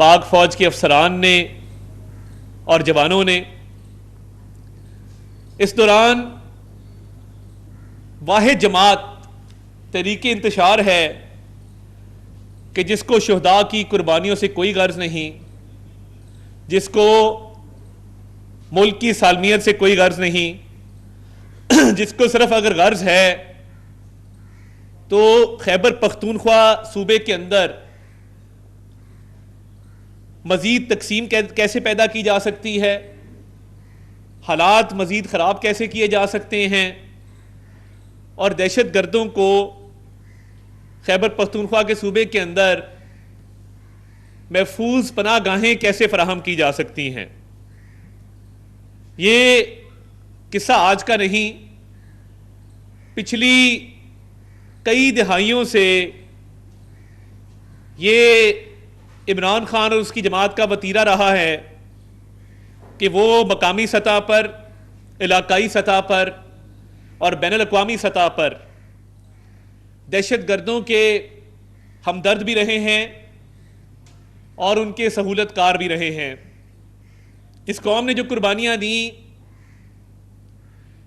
پاک فوج کے افسران نے اور جوانوں نے اس دوران واحد جماعت تحریک انتشار ہے کہ جس کو شہداء کی قربانیوں سے کوئی غرض نہیں، جس کو ملک کی سالمیت سے کوئی غرض نہیں، جس کو صرف اگر غرض ہے تو خیبر پختونخوا صوبے کے اندر مزید تقسیم کیسے پیدا کی جا سکتی ہے، حالات مزید خراب کیسے کیے جا سکتے ہیں، اور دہشت گردوں کو خیبر پختونخوا کے صوبے کے اندر محفوظ پناہ گاہیں کیسے فراہم کی جا سکتی ہیں۔ یہ قصہ آج کا نہیں، پچھلی کئی دہائیوں سے یہ عمران خان اور اس کی جماعت کا وتیرہ رہا ہے کہ وہ مقامی سطح پر، علاقائی سطح پر اور بین الاقوامی سطح پر دہشت گردوں کے ہمدرد بھی رہے ہیں اور ان کے سہولت کار بھی رہے ہیں۔ اس قوم نے جو قربانیاں دیں،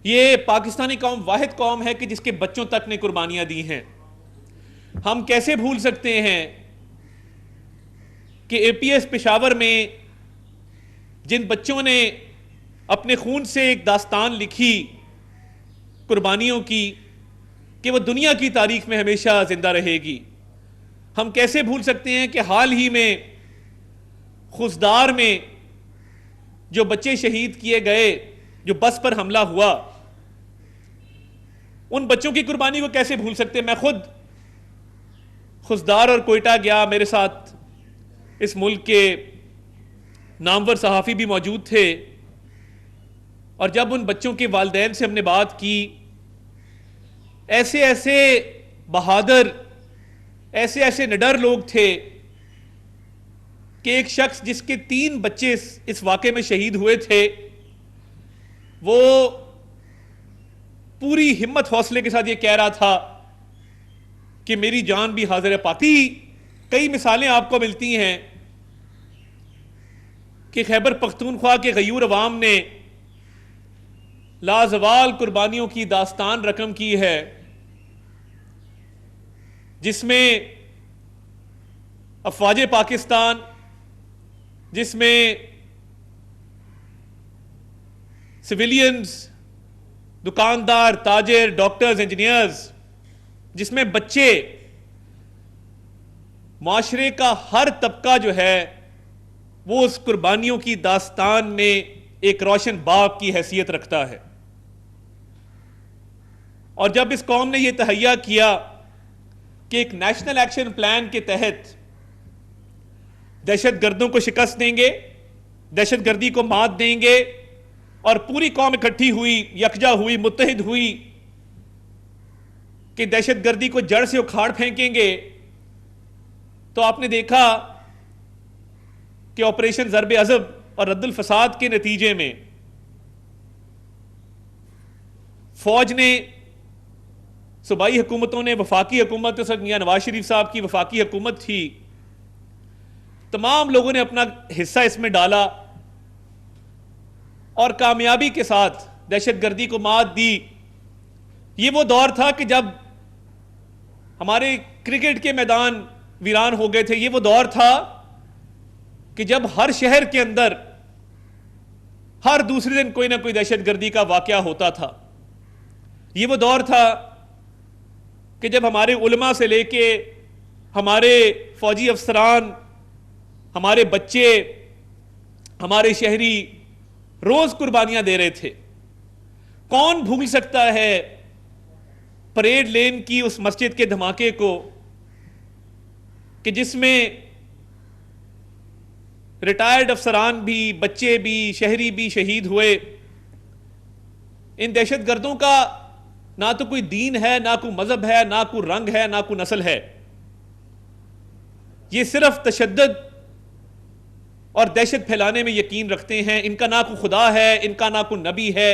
یہ پاکستانی قوم واحد قوم ہے کہ جس کے بچوں تک نے قربانیاں دی ہیں۔ ہم کیسے بھول سکتے ہیں کہ اے پی ایس پشاور میں جن بچوں نے اپنے خون سے ایک داستان لکھی قربانیوں کی کہ وہ دنیا کی تاریخ میں ہمیشہ زندہ رہے گی، ہم کیسے بھول سکتے ہیں کہ حال ہی میں خزدار میں جو بچے شہید کیے گئے، جو بس پر حملہ ہوا، ان بچوں کی قربانی کو کیسے بھول سکتے ہیں۔ میں خود خزدار اور کوئٹہ گیا، میرے ساتھ اس ملک کے نامور صحافی بھی موجود تھے، اور جب ان بچوں کے والدین سے ہم نے بات کی، ایسے ایسے بہادر، ایسے ایسے نڈر لوگ تھے کہ ایک شخص جس کے 3 بچے اس واقعے میں شہید ہوئے تھے، وہ پوری ہمت حوصلے کے ساتھ یہ کہہ رہا تھا کہ میری جان بھی حاضر ہے پاکی۔ کئی مثالیں آپ کو ملتی ہیں کہ خیبر پختونخوا کے غیور عوام نے لازوال قربانیوں کی داستان رقم کی ہے، جس میں افواج پاکستان، جس میں سویلینز، دکاندار، تاجر، ڈاکٹرز، انجینئرز، جس میں بچے، معاشرے کا ہر طبقہ جو ہے وہ اس قربانیوں کی داستان میں ایک روشن باب کی حیثیت رکھتا ہے۔ اور جب اس قوم نے یہ تہیہ کیا کہ ایک نیشنل ایکشن پلان کے تحت دہشت گردوں کو شکست دیں گے، دہشت گردی کو مات دیں گے، اور پوری قوم اکٹھی ہوئی، یکجا ہوئی، متحد ہوئی کہ دہشت گردی کو جڑ سے اکھاڑ پھینکیں گے، تو آپ نے دیکھا کہ آپریشن ضرب عضب اور رد الفساد کے نتیجے میں فوج نے، صوبائی حکومتوں نے، وفاقی حکومت، اس وقت میاں نواز شریف صاحب کی وفاقی حکومت تھی، تمام لوگوں نے اپنا حصہ اس میں ڈالا اور کامیابی کے ساتھ دہشت گردی کو مات دی۔ یہ وہ دور تھا کہ جب ہمارے کرکٹ کے میدان ویران ہو گئے تھے، یہ وہ دور تھا کہ جب ہر شہر کے اندر ہر دوسرے دن کوئی نہ کوئی دہشت گردی کا واقعہ ہوتا تھا۔ یہ وہ دور تھا کہ جب ہمارے علماء سے لے کے ہمارے فوجی افسران، ہمارے بچے، ہمارے شہری روز قربانیاں دے رہے تھے۔ کون بھول سکتا ہے پریڈ لین کی اس مسجد کے دھماکے کو کہ جس میں ریٹائرڈ افسران بھی، بچے بھی، شہری بھی شہید ہوئے۔ ان دہشت گردوں کا نہ تو کوئی دین ہے، نہ کوئی مذہب ہے، نہ کوئی رنگ ہے، نہ کوئی نسل ہے۔ یہ صرف تشدد اور دہشت پھیلانے میں یقین رکھتے ہیں۔ ان کا نہ کوئی خدا ہے، ان کا نہ کوئی نبی ہے،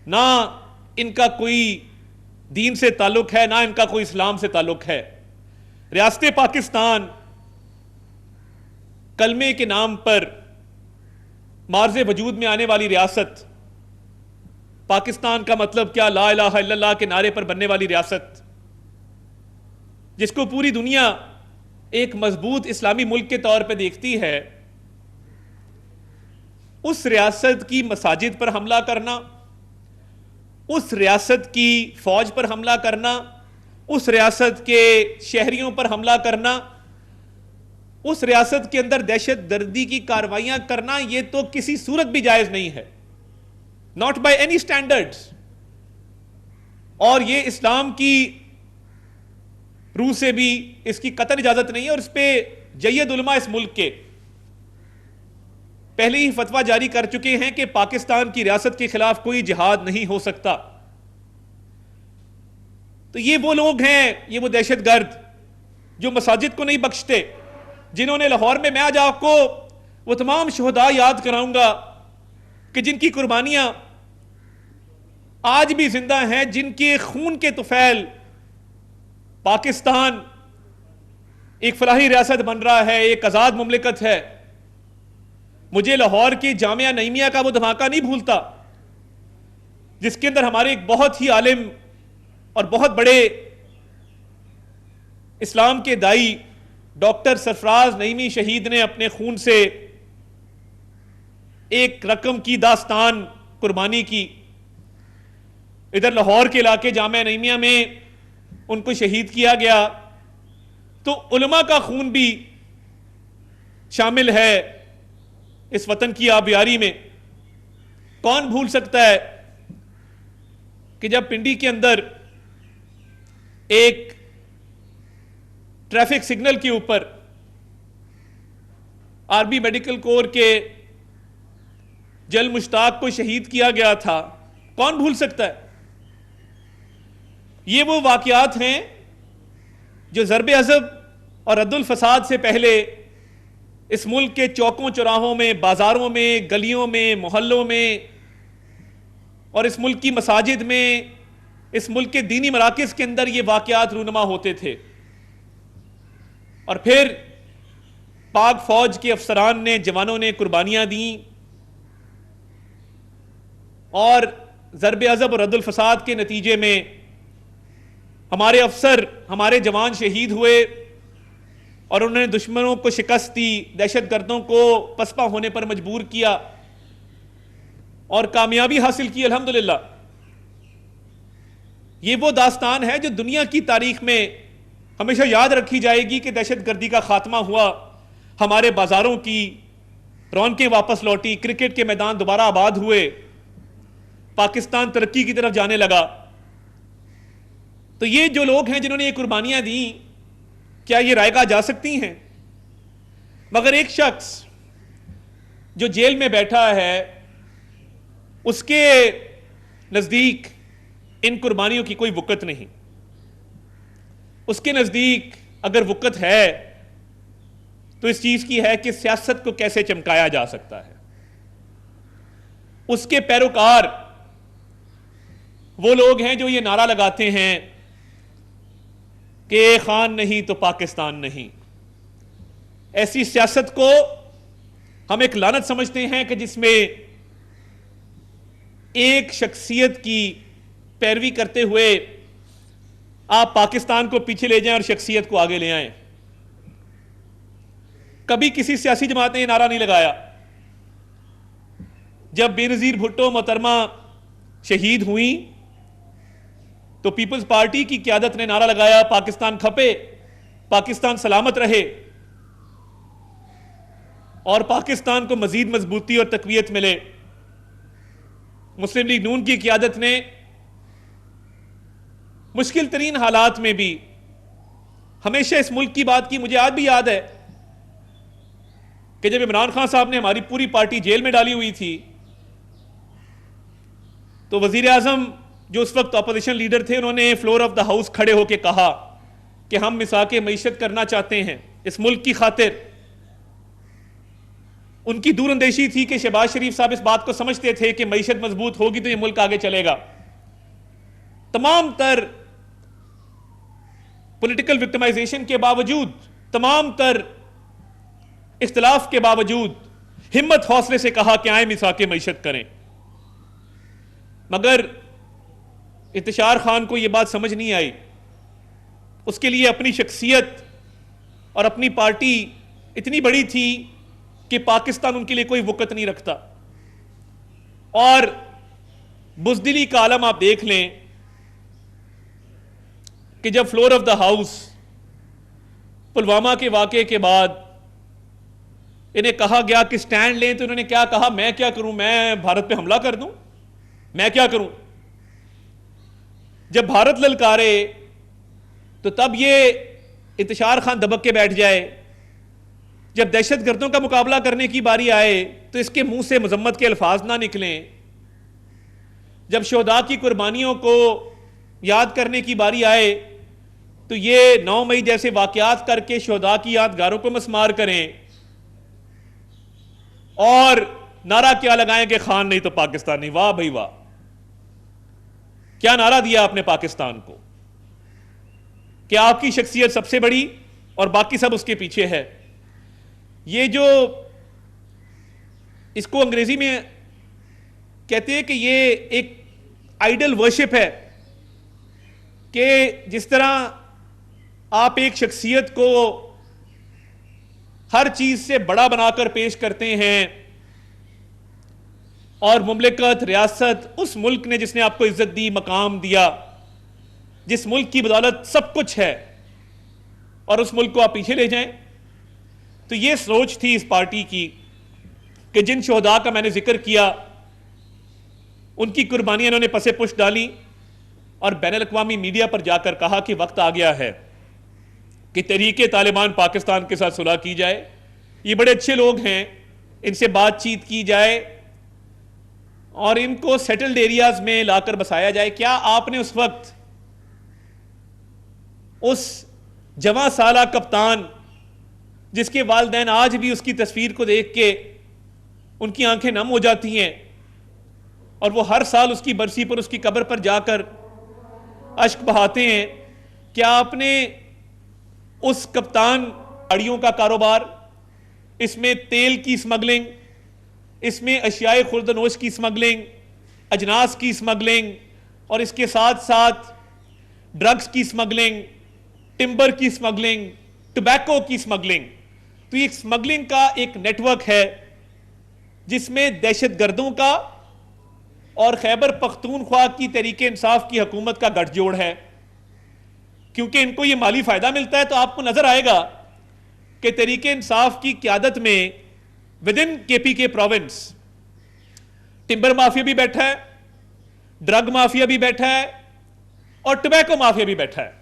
نہ ان کا کوئی دین سے تعلق ہے، نہ ان کا کوئی اسلام سے تعلق ہے۔ ریاست پاکستان کلمے کے نام پر مارز وجود میں آنے والی ریاست، پاکستان کا مطلب کیا، لا الہ الا اللہ کے نعرے پر بننے والی ریاست، جس کو پوری دنیا ایک مضبوط اسلامی ملک کے طور پہ دیکھتی ہے، اس ریاست کی مساجد پر حملہ کرنا، اس ریاست کی فوج پر حملہ کرنا، اس ریاست کے شہریوں پر حملہ کرنا، اس ریاست کے اندر دہشت گردی کی کارروائیاں کرنا، یہ تو کسی صورت بھی جائز نہیں ہے، not by any standards۔ اور یہ اسلام کی روح سے بھی اس کی قطعی اجازت نہیں ہے، اور اس پہ جید علماء اس ملک کے پہلے ہی فتویٰ جاری کر چکے ہیں کہ پاکستان کی ریاست کے خلاف کوئی جہاد نہیں ہو سکتا۔ تو یہ وہ لوگ ہیں، یہ وہ دہشت گرد جو مساجد کو نہیں بخشتے، جنہوں نے لاہور میں آج آپ کو وہ تمام شہداء یاد کراؤں گا کہ جن کی قربانیاں آج بھی زندہ ہیں، جن کے خون کے طفیل پاکستان ایک فلاحی ریاست بن رہا ہے، ایک آزاد مملکت ہے۔ مجھے لاہور کی جامعہ نعیمیہ کا وہ دھماکہ نہیں بھولتا جس کے اندر ہمارے ایک بہت ہی عالم اور بہت بڑے اسلام کے دائی ڈاکٹر سرفراز نعیمی شہید نے اپنے خون سے ایک رقم کی داستان قربانی کی۔ ادھر لاہور کے علاقے جامعہ نعیمیہ میں ان کو شہید کیا گیا، تو علماء کا خون بھی شامل ہے اس وطن کی آبیاری میں۔ کون بھول سکتا ہے کہ جب پنڈی کے اندر ایک ٹریفک سگنل کے اوپر آرمی میڈیکل کور کے جل مشتاق کو شہید کیا گیا تھا، کون بھول سکتا ہے؟ یہ وہ واقعات ہیں جو ضرب عضب اور رد الفساد سے پہلے اس ملک کے چوکوں چوراہوں میں، بازاروں میں، گلیوں میں، محلوں میں، اور اس ملک کی مساجد میں، اس ملک کے دینی مراکز کے اندر یہ واقعات رونما ہوتے تھے۔ اور پھر پاک فوج کے افسران نے، جوانوں نے قربانیاں دیں، اور ضرب عضب اور رد الفساد کے نتیجے میں ہمارے افسر، ہمارے جوان شہید ہوئے، اور انہوں نے دشمنوں کو شکست دی، دہشت گردوں کو پسپا ہونے پر مجبور کیا اور کامیابی حاصل کی الحمدللہ۔ یہ وہ داستان ہے جو دنیا کی تاریخ میں ہمیشہ یاد رکھی جائے گی کہ دہشت گردی کا خاتمہ ہوا، ہمارے بازاروں کی رونقیں واپس لوٹی، کرکٹ کے میدان دوبارہ آباد ہوئے، پاکستان ترقی کی طرف جانے لگا۔ تو یہ جو لوگ ہیں جنہوں نے یہ قربانیاں دیں، کیا یہ رائگاں جا سکتی ہیں؟ مگر ایک شخص جو جیل میں بیٹھا ہے، اس کے نزدیک ان قربانیوں کی کوئی وقت نہیں۔ اس کے نزدیک اگر وقت ہے تو اس چیز کی ہے کہ سیاست کو کیسے چمکایا جا سکتا ہے۔ اس کے پیروکار وہ لوگ ہیں جو یہ نعرہ لگاتے ہیں کہ خان نہیں تو پاکستان نہیں۔ ایسی سیاست کو ہم ایک لعنت سمجھتے ہیں کہ جس میں ایک شخصیت کی پیروی کرتے ہوئے آپ پاکستان کو پیچھے لے جائیں اور شخصیت کو آگے لے آئیں۔ کبھی کسی سیاسی جماعت نے یہ نعرہ نہیں لگایا۔ جب بے نظیر بھٹو محترمہ شہید ہوئیں تو پیپلز پارٹی کی قیادت نے نعرہ لگایا، پاکستان کھپے، پاکستان سلامت رہے، اور پاکستان کو مزید مضبوطی اور تقویت ملے۔ مسلم لیگ نون کی قیادت نے مشکل ترین حالات میں بھی ہمیشہ اس ملک کی بات کی۔ مجھے آج بھی یاد ہے کہ جب عمران خان صاحب نے ہماری پوری پارٹی جیل میں ڈالی ہوئی تھی تو وزیر اعظم جو اس وقت اپوزیشن لیڈر تھے، انہوں نے فلور آف دا ہاؤس کھڑے ہو کے کہا کہ ہم مساق معیشت کرنا چاہتے ہیں اس ملک کی خاطر۔ ان کی دور اندیشی تھی کہ شہباز شریف صاحب اس بات کو سمجھتے تھے کہ معیشت مضبوط ہوگی تو یہ ملک آگے چلے گا۔ تمام تر پولیٹیکل وکٹمائزیشن کے باوجود، تمام تر اختلاف کے باوجود ہمت حوصلے سے کہا کہ آئیں میثاق معیشت کریں. مگر انتشار خان کو یہ بات سمجھ نہیں آئی. اس کے لیے اپنی شخصیت اور اپنی پارٹی اتنی بڑی تھی کہ پاکستان ان کے لیے کوئی وقت نہیں رکھتا. اور بزدلی کا عالم آپ دیکھ لیں کہ جب floor of the house Pulwama کے واقعے کے بعد انہیں کہا گیا کہ سٹینڈ لیں تو انہوں نے کیا کہا؟ میں کیا کروں؟ میں بھارت پہ حملہ کر دوں؟ میں کیا کروں؟ جب بھارت للکارے تو تب یہ انتشار خان دبک کے بیٹھ جائے. جب دہشت گردوں کا مقابلہ کرنے کی باری آئے تو اس کے منہ سے مذمت کے الفاظ نہ نکلیں. جب شہداء کی قربانیوں کو یاد کرنے کی باری آئے تو یہ 9 مئی جیسے واقعات کر کے شہداء کی یادگاروں کو مسمار کریں اور نعرہ کیا لگائیں کہ خان نہیں تو پاکستان نہیں. واہ بھائی واہ، کیا نعرہ دیا آپ نے پاکستان کو کہ آپ کی شخصیت سب سے بڑی اور باقی سب اس کے پیچھے ہے. یہ جو اس کو انگریزی میں کہتے ہیں کہ یہ ایک آئیڈل ورشپ ہے کہ جس طرح آپ ایک شخصیت کو ہر چیز سے بڑا بنا کر پیش کرتے ہیں اور مملکت، ریاست، اس ملک نے جس نے آپ کو عزت دی، مقام دیا، جس ملک کی بدولت سب کچھ ہے، اور اس ملک کو آپ پیچھے لے جائیں. تو یہ سوچ تھی اس پارٹی کی کہ جن شہداء کا میں نے ذکر کیا ان کی قربانیاں انہوں نے پسے پش ڈالی اور بین الاقوامی میڈیا پر جا کر کہا کہ وقت آ گیا ہے کہ تحریک طالبان پاکستان کے ساتھ صلح کی جائے. یہ بڑے اچھے لوگ ہیں، ان سے بات چیت کی جائے اور ان کو سیٹلڈ ایریاز میں لا کر بسایا جائے. کیا آپ نے اس وقت اس جواں سالہ کپتان جس کے والدین آج بھی اس کی تصویر کو دیکھ کے ان کی آنکھیں نم ہو جاتی ہیں اور وہ ہر سال اس کی برسی پر اس کی قبر پر جا کر اشک بہاتے ہیں، کیا آپ نے اس کپتان گاڑیوں کا کاروبار، اس میں تیل کی اسمگلنگ، اس میں اشیاء خوردنوش کی اسمگلنگ، اجناس کی اسمگلنگ اور اس کے ساتھ ساتھ ڈرگز کی اسمگلنگ، ٹمبر کی اسمگلنگ، ٹوبیکو کی اسمگلنگ، تو یہ اسمگلنگ کا ایک نیٹ ورک ہے جس میں دہشت گردوں کا اور خیبر پختونخوا کی تحریک انصاف کی حکومت کا گٹھ جوڑ ہے. کیونکہ ان کو یہ مالی فائدہ ملتا ہے تو آپ کو نظر آئے گا کہ تحریک انصاف کی قیادت میں ودن کے پی کے پروونس ٹمبر مافیا بھی بیٹھا ہے، ڈرگ مافیا بھی بیٹھا ہے اور ٹوبیکو مافیا بھی بیٹھا ہے.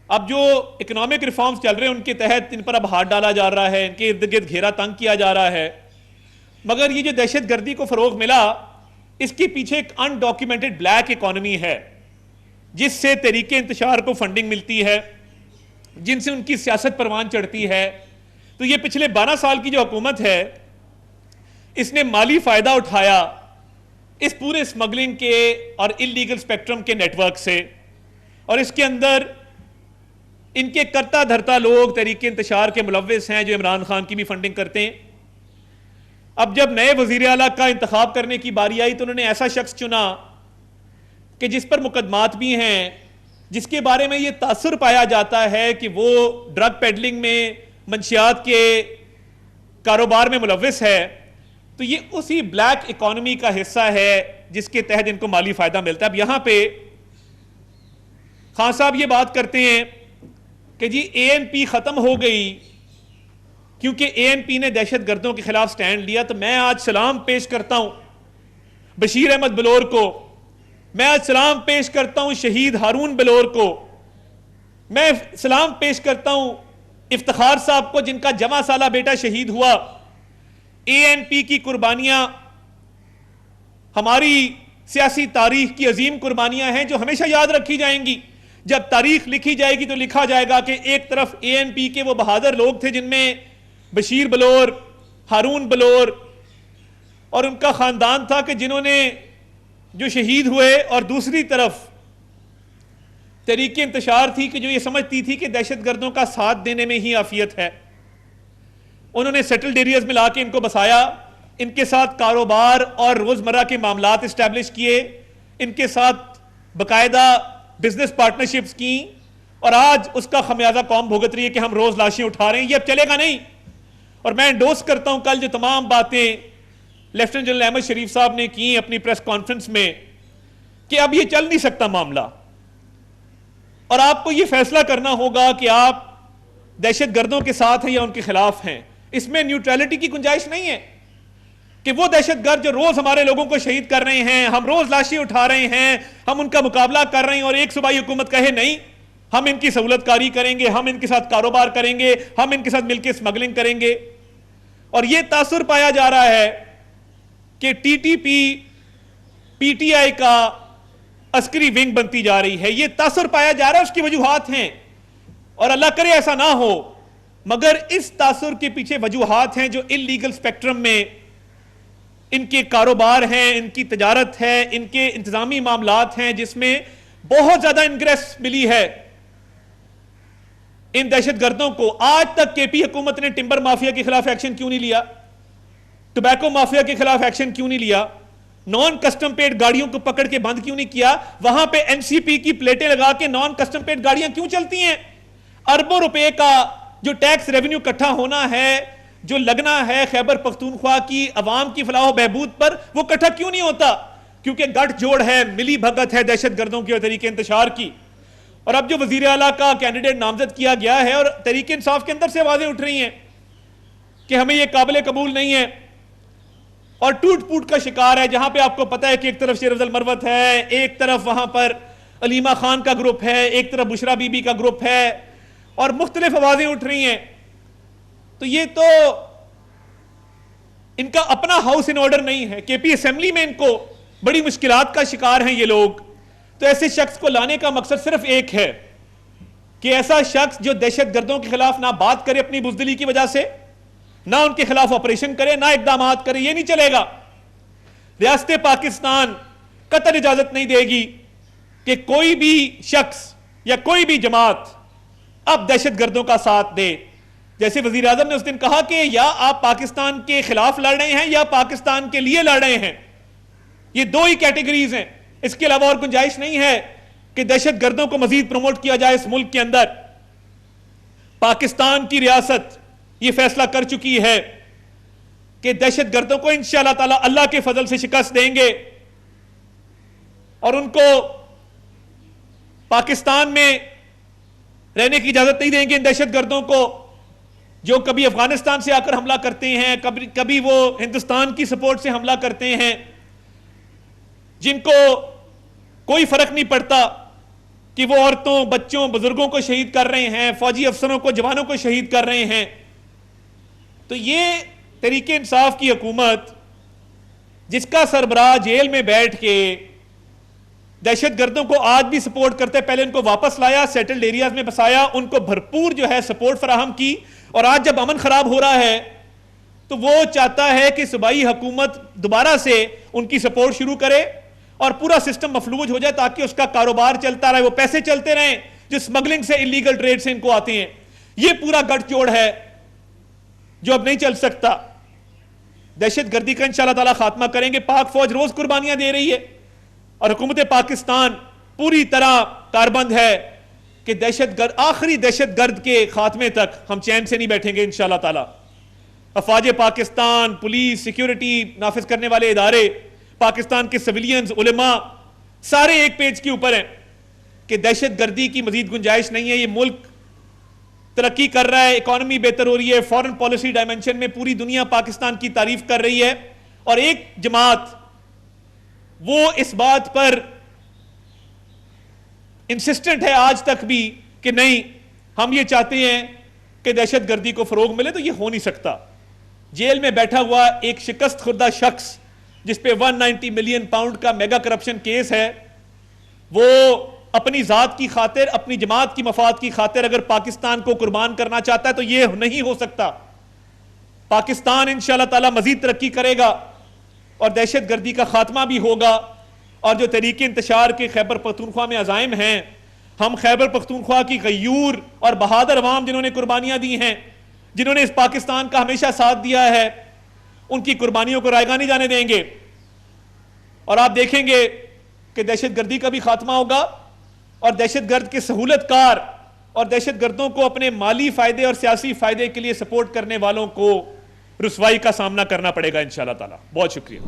اب جو اکنامک ریفارمز چل رہے ہیں ان کے تحت ان پر اب ہاتھ ڈالا جا رہا ہے، ان کے ارد گرد گھیرا تنگ کیا جا رہا ہے. مگر یہ جو دہشت گردی کو فروغ ملا اس کے پیچھے ایک ان ڈاکیومنٹڈ بلیک اکانومی ہے جس سے تحریک انتشار کو فنڈنگ ملتی ہے، جن سے ان کی سیاست پروان چڑھتی ہے. تو یہ پچھلے 12 سال کی جو حکومت ہے اس نے مالی فائدہ اٹھایا اس پورے اسمگلنگ کے اور انلیگل اسپیکٹرم کے نیٹ ورک سے، اور اس کے اندر ان کے کرتا دھرتا لوگ تحریک انتشار کے ملوث ہیں جو عمران خان کی بھی فنڈنگ کرتے ہیں. اب جب نئے وزیر اعلیٰ کا انتخاب کرنے کی باری آئی تو انہوں نے ایسا شخص چنا کہ جس پر مقدمات بھی ہیں، جس کے بارے میں یہ تاثر پایا جاتا ہے کہ وہ ڈرگ پیڈلنگ میں، منشیات کے کاروبار میں ملوث ہے. تو یہ اسی بلیک اکانومی کا حصہ ہے جس کے تحت ان کو مالی فائدہ ملتا ہے. اب یہاں پہ خان صاحب یہ بات کرتے ہیں کہ جی اے این پی ختم ہو گئی کیونکہ اے این پی نے دہشت گردوں کے خلاف سٹینڈ لیا. تو میں آج سلام پیش کرتا ہوں بشیر احمد بلور کو، میں آج سلام پیش کرتا ہوں شہید ہارون بلور کو، میں سلام پیش کرتا ہوں افتخار صاحب کو جن کا جواں سالہ بیٹا شہید ہوا. اے این پی کی قربانیاں ہماری سیاسی تاریخ کی عظیم قربانیاں ہیں جو ہمیشہ یاد رکھی جائیں گی. جب تاریخ لکھی جائے گی تو لکھا جائے گا کہ ایک طرف اے این پی کے وہ بہادر لوگ تھے جن میں بشیر بلور، ہارون بلور اور ان کا خاندان تھا کہ جنہوں نے جو شہید ہوئے، اور دوسری طرف تحریک انتشار تھی کہ جو یہ سمجھتی تھی کہ دہشت گردوں کا ساتھ دینے میں ہی عافیت ہے. انہوں نے سیٹلڈ ایریاز میں لا کے ان کو بسایا، ان کے ساتھ کاروبار اور روزمرہ کے معاملات اسٹیبلش کیے، ان کے ساتھ باقاعدہ بزنس پارٹنرشپس کی، اور آج اس کا خمیازہ قوم بھگت رہی ہے کہ ہم روز لاشیں اٹھا رہے ہیں. یہ اب چلے گا نہیں. اور میں انڈوس کرتا ہوں کل جو تمام باتیں لیفٹیننٹ جنرل احمد شریف صاحب نے کی اپنی پریس کانفرنس میں کہ اب یہ چل نہیں سکتا معاملہ، اور آپ کو یہ فیصلہ کرنا ہوگا کہ آپ دہشت گردوں کے ساتھ ہیں یا ان کے خلاف ہیں. اس میں نیوٹرلٹی کی گنجائش نہیں ہے کہ وہ دہشت گرد جو روز ہمارے لوگوں کو شہید کر رہے ہیں، ہم روز لاشیں اٹھا رہے ہیں، ہم ان کا مقابلہ کر رہے ہیں، اور ایک صوبائی حکومت کہے نہیں ہم ان کی سہولت کاری کریں گے، ہم ان کے ساتھ کاروبار کریں گے، ہم ان کے ساتھ مل کے اسمگلنگ کریں گے. اور یہ تاثر پایا جا رہا ہے کہ T T P P T I کا عسکری ونگ بنتی جا رہی ہے. یہ تاثر پایا جا رہا ہے، اس کی وجوہات ہیں، اور اللہ کرے ایسا نہ ہو، مگر اس تاثر کے پیچھے وجوہات ہیں جو انلیگل سپیکٹرم میں ان کے کاروبار ہیں، ان کی تجارت ہے، ان کے انتظامی معاملات ہیں، جس میں بہت زیادہ انگریس ملی ہے ان دہشت گردوں کو. آج تک کے پی حکومت نے ٹمبر مافیا کے خلاف ایکشن کیوں نہیں لیا؟ ٹوبیکو مافیا کے خلاف ایکشن کیوں نہیں لیا؟ نان کسٹم پیڈ گاڑیوں کو پکڑ کے بند کیوں نہیں کیا؟ وہاں پہ این سی پی کی پلیٹیں لگا کے نان کسٹم پیڈ گاڑیاں کیوں چلتی ہیں؟ اربوں روپے کا جو ٹیکس ریونیو اکٹھا ہونا ہے، جو لگنا ہے خیبر پختونخوا کی عوام کی فلاح و بہبود پر، وہ اکٹھا کیوں نہیں ہوتا؟ کیونکہ گٹھ جوڑ ہے، ملی بھگت ہے دہشت گردوں کی اور طریقے انتشار کی. اور اب جو وزیر اعلیٰ کا کینڈیڈیٹ نامزد کیا گیا ہے، اور تحریک انصاف کے اندر سے آوازیں اٹھ رہی ہیں کہ ہمیں یہ قابل قبول نہیں ہے، اور ٹوٹ پوٹ کا شکار ہے. جہاں پہ آپ کو پتا ہے کہ ایک طرف شیر افضل مروت ہے، ایک طرف وہاں پر علیمہ خان کا گروپ ہے، ایک طرف بشرا بی بی کا گروپ ہے، اور مختلف آوازیں اٹھ رہی ہیں. تو یہ تو ان کا اپنا ہاؤس ان آرڈر نہیں ہے. کے پی اسمبلی میں ان کو بڑی مشکلات کا شکار ہیں یہ لوگ. تو ایسے شخص کو لانے کا مقصد صرف ایک ہے کہ ایسا شخص جو دہشت گردوں کے خلاف نہ بات کرے اپنی بزدلی کی وجہ سے، نہ ان کے خلاف آپریشن کرے، نہ اقدامات کرے. یہ نہیں چلے گا. ریاست پاکستان قطعاً اجازت نہیں دے گی کہ کوئی بھی شخص یا کوئی بھی جماعت اب دہشت گردوں کا ساتھ دے. جیسے وزیر اعظم نے اس دن کہا کہ یا آپ پاکستان کے خلاف لڑ رہے ہیں یا پاکستان کے لیے لڑ رہے ہیں. یہ دو ہی کیٹیگریز ہیں، اس کے علاوہ اور گنجائش نہیں ہے کہ دہشت گردوں کو مزید پروموٹ کیا جائے اس ملک کے اندر. پاکستان کی ریاست یہ فیصلہ کر چکی ہے کہ دہشت گردوں کو انشاءاللہ تعالی اللہ کے فضل سے شکست دیں گے، اور ان کو پاکستان میں رہنے کی اجازت نہیں دیں گے. ان دہشت گردوں کو جو کبھی افغانستان سے آ کر حملہ کرتے ہیں، کبھی وہ ہندوستان کی سپورٹ سے حملہ کرتے ہیں، جن کو کوئی فرق نہیں پڑتا کہ وہ عورتوں، بچوں، بزرگوں کو شہید کر رہے ہیں، فوجی افسروں کو، جوانوں کو شہید کر رہے ہیں. تو یہ تحریک انصاف کی حکومت، جس کا سربراہ جیل میں بیٹھ کے دہشت گردوں کو آج بھی سپورٹ کرتے، پہلے ان کو واپس لایا، سیٹلڈ ایریاز میں بسایا، ان کو بھرپور جو ہے سپورٹ فراہم کی، اور آج جب امن خراب ہو رہا ہے تو وہ چاہتا ہے کہ صوبائی حکومت دوبارہ سے ان کی سپورٹ شروع کرے اور پورا سسٹم مفلوج ہو جائے تاکہ اس کا کاروبار چلتا رہے، وہ پیسے چلتے رہیں جو سمگلنگ سے، انلیگل ٹریڈ سے ان کو آتے ہیں. یہ پورا گٹھ جوڑ ہے جو اب نہیں چل سکتا. دہشت گردی کا انشاءاللہ تعالی خاتمہ کریں گے. پاک فوج روز قربانیاں دے رہی ہے اور حکومت پاکستان پوری طرح کاربند ہے کہ دہشت گرد، آخری دہشت گرد کے خاتمے تک ہم چین سے نہیں بیٹھیں گے انشاءاللہ تعالی. افواج پاکستان، پولیس، سیکیورٹی نافذ کرنے والے ادارے، پاکستان کے سویلینز، علماء، سارے ایک پیج کے اوپر ہیں کہ دہشت گردی کی مزید گنجائش نہیں ہے. یہ ملک ترقی کر رہا ہے، اکانومی بہتر ہو رہی ہے، فورن پالیسی ڈائمنشن میں پوری دنیا پاکستان کی تعریف کر رہی ہے، اور ایک جماعت وہ اس بات پر انسسٹنٹ ہے آج تک بھی کہ نہیں، ہم یہ چاہتے ہیں کہ دہشت گردی کو فروغ ملے. تو یہ ہو نہیں سکتا. جیل میں بیٹھا ہوا ایک شکست خوردہ شخص جس پہ 190 ملین پاؤنڈ کا میگا کرپشن کیس ہے، وہ اپنی ذات کی خاطر، اپنی جماعت کی مفاد کی خاطر اگر پاکستان کو قربان کرنا چاہتا ہے تو یہ نہیں ہو سکتا. پاکستان انشاءاللہ تعالی مزید ترقی کرے گا اور دہشت گردی کا خاتمہ بھی ہوگا. اور جو تحریک انتشار کے خیبر پختونخوا میں عزائم ہیں، ہم خیبر پختونخوا کی غیور اور بہادر عوام جنہوں نے قربانیاں دی ہیں، جنہوں نے اس پاکستان کا ہمیشہ ساتھ دیا ہے، ان کی قربانیوں کو رائیگاں نہیں جانے دیں گے، اور آپ دیکھیں گے کہ دہشت گردی کا بھی خاتمہ ہوگا، اور دہشت گرد کے سہولت کار اور دہشت گردوں کو اپنے مالی فائدے اور سیاسی فائدے کے لیے سپورٹ کرنے والوں کو رسوائی کا سامنا کرنا پڑے گا انشاءاللہ تعالی۔ بہت شکریہ۔